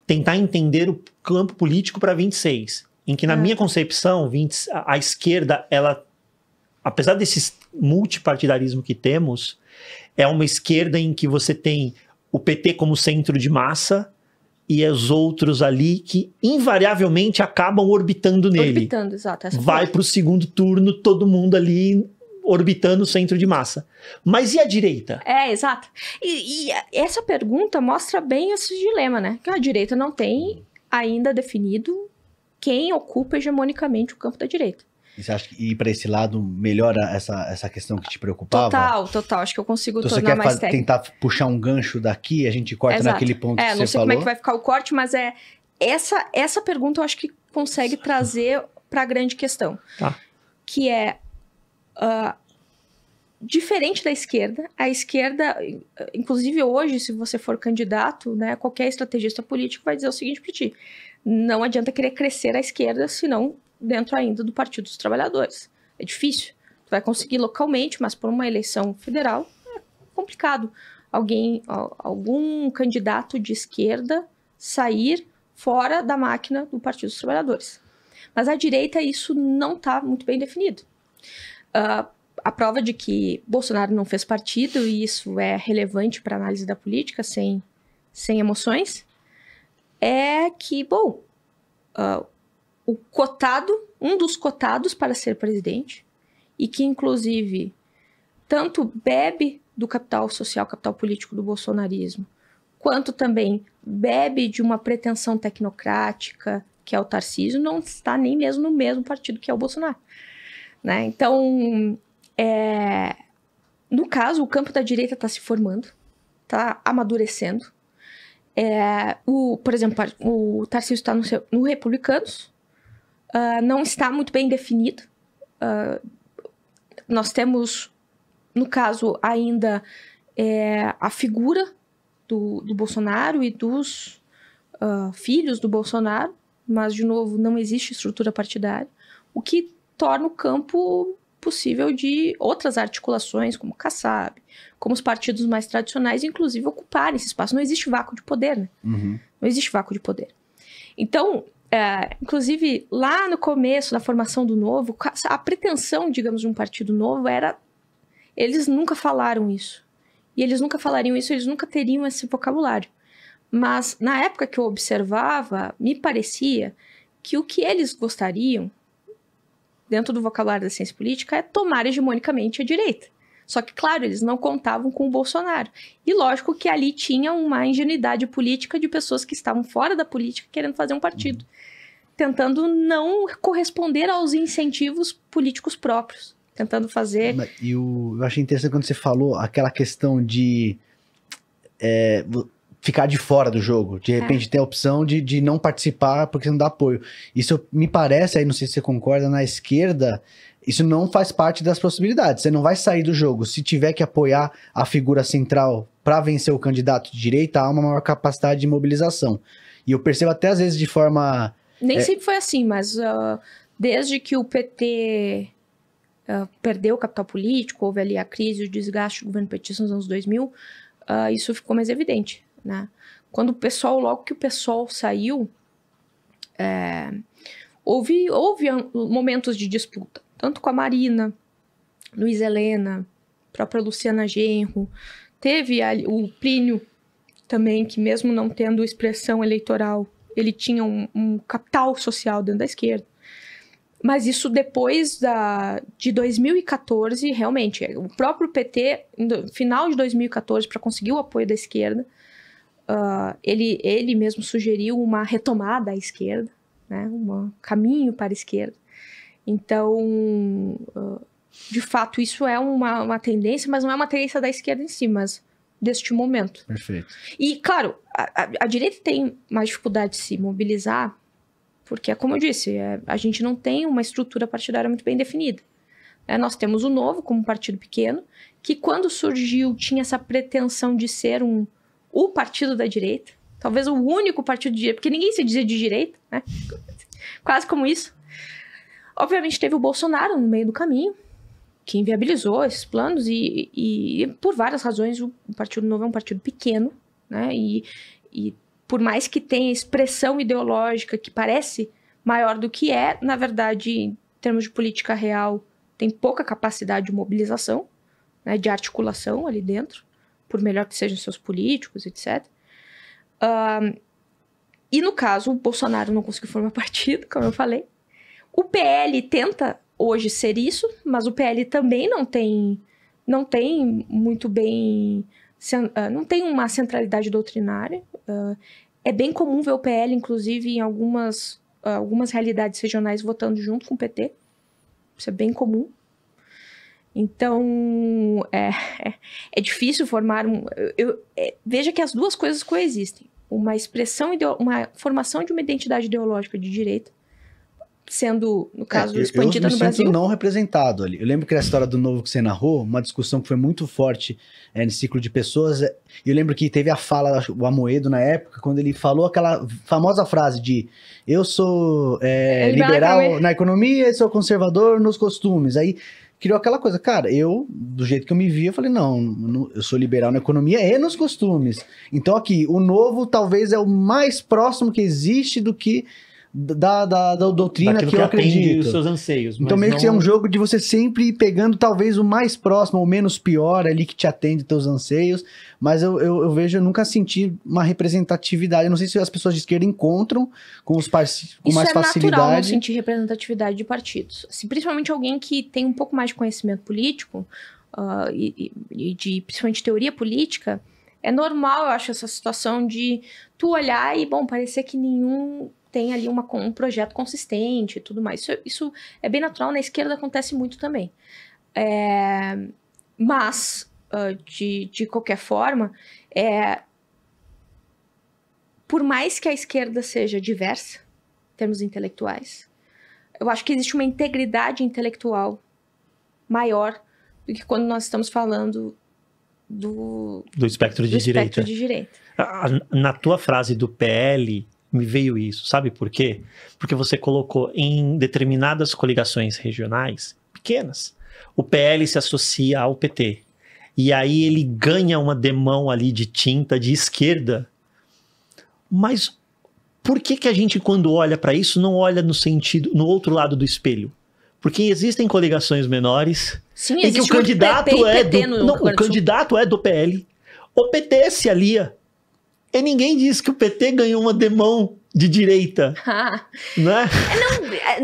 tentar entender o campo político para 26, em que na minha concepção, a esquerda, ela, apesar desse multipartidarismo que temos, é uma esquerda em que você tem o PT como centro de massa e os outros ali que invariavelmente acabam orbitando nele. Orbitando, exato. Vai para o segundo turno, todo mundo ali orbitando o centro de massa. Mas e a direita? Exato. E essa pergunta mostra bem esse dilema, né? Que a direita não tem ainda definido quem ocupa hegemonicamente o campo da direita. E você acha que ir para esse lado melhora essa questão que te preocupava? Total. Acho que eu consigo então tornar mais técnico. Tentar puxar um gancho daqui, a gente corta naquele ponto que você falou? Não sei como é que vai ficar o corte, mas essa pergunta eu acho que consegue trazer para a grande questão. Tá. Que é, diferente da esquerda, a esquerda, inclusive hoje, se você for candidato, né, qualquer estrategista político vai dizer o seguinte para ti: não adianta querer crescer a esquerda, senão dentro ainda do Partido dos Trabalhadores. É difícil. Tu vai conseguir localmente, mas por uma eleição federal é complicado. Algum candidato de esquerda sair fora da máquina do Partido dos Trabalhadores. Mas à direita isso não está muito bem definido. A prova de que Bolsonaro não fez partido, e isso é relevante para a análise da política, sem emoções, é que, um dos cotados para ser presidente, e que, inclusive, tanto bebe do capital social, capital político do bolsonarismo, quanto também bebe de uma pretensão tecnocrática, que é o Tarcísio, não está nem mesmo no mesmo partido que é o Bolsonaro. Né? Então, no caso, o campo da direita está se formando, está amadurecendo. Por exemplo, o Tarcísio está no Republicanos, não está muito bem definido. Nós temos, no caso, ainda a figura do Bolsonaro e dos filhos do Bolsonaro, mas, de novo, não existe estrutura partidária, o que torna o campo possível de outras articulações, como o Kassab, como os partidos mais tradicionais, inclusive, ocuparem esse espaço. Não existe vácuo de poder, né? Uhum. Não existe vácuo de poder. Então, inclusive, lá no começo da formação do Novo, a pretensão, digamos, de um partido novo era... Eles nunca falaram isso. E eles nunca falariam isso, eles nunca teriam esse vocabulário. Mas, na época que eu observava, me parecia que o que eles gostariam, dentro do vocabulário da ciência política, é tomar hegemonicamente a direita. Só que, claro, eles não contavam com o Bolsonaro. E lógico que ali tinha uma ingenuidade política de pessoas que estavam fora da política querendo fazer um partido, tentando não corresponder aos incentivos políticos próprios, tentando fazer... Eu achei interessante quando você falou aquela questão de ficar de fora do jogo, de repente ter a opção de não participar porque não dá apoio. Isso me parece, aí não sei se você concorda, na esquerda, isso não faz parte das possibilidades. Você não vai sair do jogo. Se tiver que apoiar a figura central para vencer o candidato de direita, há uma maior capacidade de mobilização. E eu percebo até às vezes de forma... Nem sempre foi assim, mas desde que o PT perdeu o capital político, houve ali a crise, o desgaste do governo petista nos anos 2000, isso ficou mais evidente. Né? Logo que o PSOL saiu, houve momentos de disputa, tanto com a Marina, Luiz Helena, própria Luciana Genro, teve o Plínio também, que mesmo não tendo expressão eleitoral, ele tinha um capital social dentro da esquerda. Mas isso depois de 2014, realmente, o próprio PT, no final de 2014, para conseguir o apoio da esquerda, ele mesmo sugeriu uma retomada à esquerda, né, um caminho para a esquerda. Então, de fato, isso é uma tendência, mas não é uma tendência da esquerda em si, mas deste momento. Perfeito. E, claro, a direita tem mais dificuldade de se mobilizar, porque, como eu disse, a gente não tem uma estrutura partidária muito bem definida. Nós temos o Novo como um partido pequeno, que quando surgiu tinha essa pretensão de ser o partido da direita, talvez o único partido de direita, porque ninguém se dizia de direita, né? Quase como isso. Obviamente teve o Bolsonaro no meio do caminho, que inviabilizou esses planos, e por várias razões o Partido Novo é um partido pequeno, né? E por mais que tenha expressão ideológica que parece maior do que é, na verdade, em termos de política real, tem pouca capacidade de mobilização, né, de articulação ali dentro, por melhor que sejam seus políticos, etc. E no caso, o Bolsonaro não conseguiu formar partido, como eu falei. O PL tenta hoje ser isso, mas o PL também não tem muito bem... não tem uma centralidade doutrinária. É bem comum ver o PL, inclusive, em algumas realidades regionais votando junto com o PT. Isso é bem comum. Então, é difícil formar veja que as duas coisas coexistem. Uma formação de uma identidade ideológica de direita, sendo, no caso, expandida no Brasil. Eu me sinto não representado ali. Eu lembro que a história do Novo que você narrou, uma discussão que foi muito forte nesse ciclo de pessoas. Eu lembro que teve a fala, o Amoedo, na época, quando ele falou aquela famosa frase de eu sou liberal na economia e sou conservador nos costumes. Aí criou aquela coisa, cara, do jeito que eu me via, eu falei, não, eu sou liberal na economia e nos costumes. Então aqui, o Novo talvez é o mais próximo que existe do que da doutrina daquilo que eu acredito. Os seus anseios. Então meio que é um jogo de você sempre ir pegando talvez o mais próximo ou menos pior ali que te atende teus anseios, mas eu vejo, eu nunca senti uma representatividade. Eu não sei se as pessoas de esquerda encontram com os parceiros com mais facilidade. Isso é natural não sentir representatividade de partidos. Assim, principalmente alguém que tem um pouco mais de conhecimento político e de principalmente teoria política, é normal, eu acho, essa situação de tu olhar e, bom, parecer que nenhum tem ali um projeto consistente e tudo mais. Isso é bem natural, na esquerda acontece muito também. Mas, de qualquer forma, por mais que a esquerda seja diversa, em termos intelectuais, eu acho que existe uma integridade intelectual maior do que quando nós estamos falando do espectro de direita. Na tua frase do PL, me veio isso. Sabe por quê? Porque você colocou em determinadas coligações regionais pequenas, o PL se associa ao PT. E aí ele ganha uma demão ali de tinta de esquerda. Mas por que a gente, quando olha para isso, não olha no outro lado do espelho? Porque existem coligações menores. Sim, em que o candidato o candidato é do PL. O PT se alia. E ninguém diz que o PT ganhou uma demão de direita. Né?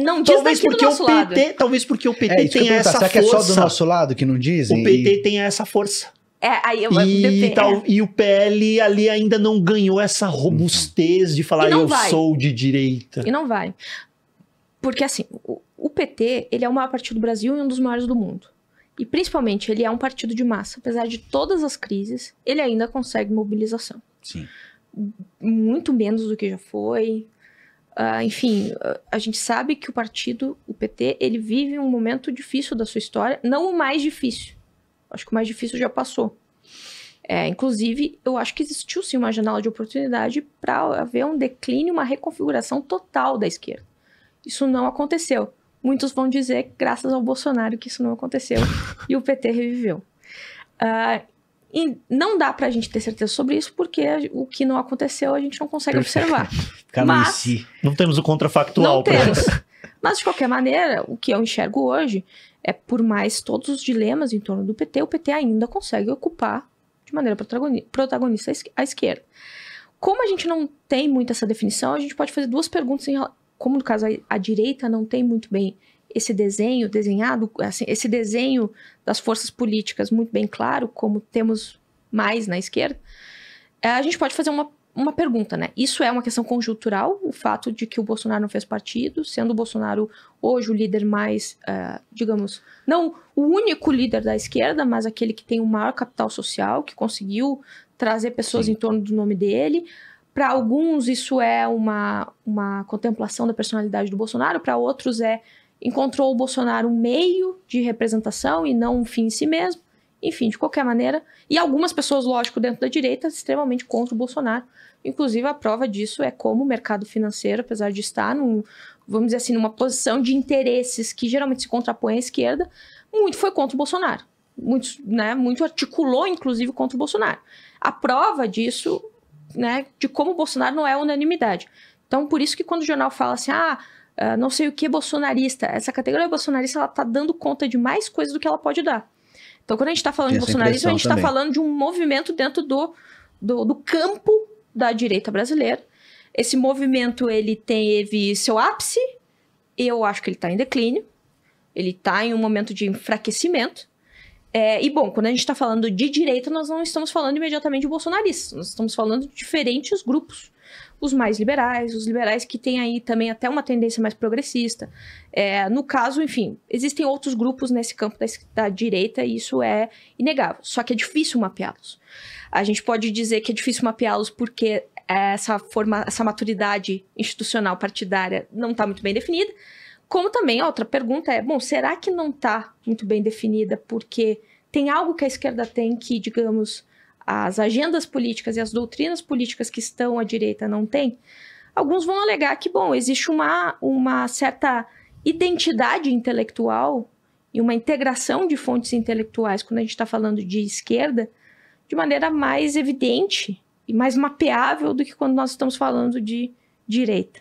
Não diz daqui do nosso lado. Talvez porque o PT tem essa força. Será que é só do nosso lado que não dizem? O PT tem essa força. E o PL ali ainda não ganhou essa robustez de falar eu sou de direita. E não vai. Porque assim, o PT, ele é o maior partido do Brasil e um dos maiores do mundo. E principalmente, ele é um partido de massa. Apesar de todas as crises, ele ainda consegue mobilização. Sim. Muito menos do que já foi. Enfim, a gente sabe que o PT, ele vive um momento difícil da sua história. Não o mais difícil. Acho que o mais difícil já passou. Inclusive, eu acho que existiu sim uma janela de oportunidade para haver um declínio, uma reconfiguração total da esquerda. Isso não aconteceu. Muitos vão dizer, graças ao Bolsonaro, que isso não aconteceu e o PT reviveu. E não dá pra gente ter certeza sobre isso, porque o que não aconteceu a gente não consegue observar. Mas não temos o contrafactual. Não temos. Mas, de qualquer maneira, o que eu enxergo hoje é, por mais todos os dilemas em torno do PT, o PT ainda consegue ocupar de maneira protagonista a esquerda. Como a gente não tem muito essa definição, a gente pode fazer duas perguntas como no caso a direita não tem muito bem esse desenho desenhado, assim, esse desenho das forças políticas muito bem claro, como temos mais na esquerda, a gente pode fazer uma pergunta, né? Isso é uma questão conjuntural, o fato de que o Bolsonaro não fez partido, sendo o Bolsonaro hoje o líder mais, digamos, não o único líder da esquerda, mas aquele que tem o maior capital social, que conseguiu trazer pessoas em torno do nome dele. Para alguns isso é uma contemplação da personalidade do Bolsonaro, para outros encontrou o Bolsonaro um meio de representação e não um fim em si mesmo. Enfim, de qualquer maneira. E algumas pessoas, lógico, dentro da direita, extremamente contra o Bolsonaro. Inclusive, a prova disso é como o mercado financeiro, apesar de estar, vamos dizer assim, numa posição de interesses que geralmente se contrapõem à esquerda, muito foi contra o Bolsonaro. Muito articulou, inclusive, contra o Bolsonaro. A prova disso né, de como o Bolsonaro não é unanimidade. Então, por isso que quando o jornal fala assim, não sei o que bolsonarista, essa categoria bolsonarista, ela tá dando conta de mais coisas do que ela pode dar. Então, quando a gente tá falando de bolsonarismo, a gente tá falando de um movimento dentro do campo da direita brasileira. Esse movimento, ele teve seu ápice, eu acho que ele tá em declínio, ele tá em um momento de enfraquecimento. E, bom, quando a gente está falando de direita, nós não estamos falando imediatamente de bolsonaristas. Nós estamos falando de diferentes grupos. Os mais liberais, os liberais que têm aí também até uma tendência mais progressista. No caso, enfim, existem outros grupos nesse campo da direita e isso é inegável. Só que é difícil mapeá-los. A gente pode dizer que é difícil mapeá-los porque essa maturidade institucional partidária não está muito bem definida. Como também a outra pergunta bom, será que não está muito bem definida porque tem algo que a esquerda tem que, digamos, as agendas políticas e as doutrinas políticas que estão à direita não têm? Alguns vão alegar que, bom, existe uma certa identidade intelectual e uma integração de fontes intelectuais quando a gente está falando de esquerda de maneira mais evidente e mais mapeável do que quando nós estamos falando de direita.